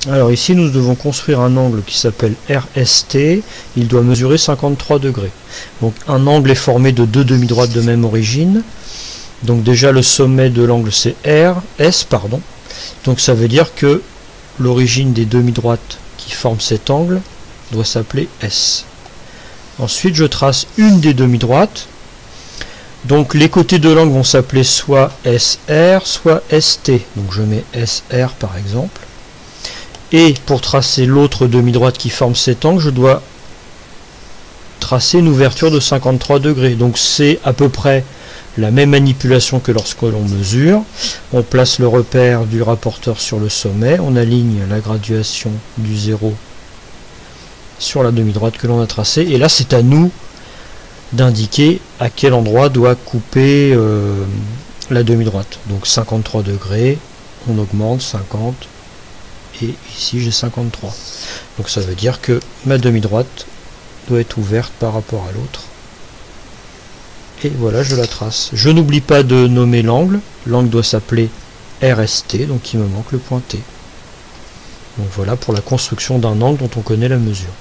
Alors ici nous devons construire un angle qui s'appelle RST, il doit mesurer 53 degrés. Donc un angle est formé de deux demi-droites de même origine. Donc déjà le sommet de l'angle c'est S, pardon. Donc ça veut dire que l'origine des demi-droites qui forment cet angle doit s'appeler S. Ensuite je trace une des demi-droites. Donc les côtés de l'angle vont s'appeler soit SR, soit ST. Donc je mets SR par exemple. Et pour tracer l'autre demi-droite qui forme cet angle, je dois tracer une ouverture de 53 degrés. Donc c'est à peu près la même manipulation que lorsque l'on mesure. On place le repère du rapporteur sur le sommet, on aligne la graduation du 0 sur la demi-droite que l'on a tracée. Et là c'est à nous d'indiquer à quel endroit doit couper la demi-droite. Donc 53 degrés, on augmente 50. Et ici j'ai 53. Donc ça veut dire que ma demi-droite doit être ouverte par rapport à l'autre. Et voilà, je la trace. Je n'oublie pas de nommer l'angle. L'angle doit s'appeler RST, donc il me manque le point T. Donc voilà pour la construction d'un angle dont on connaît la mesure.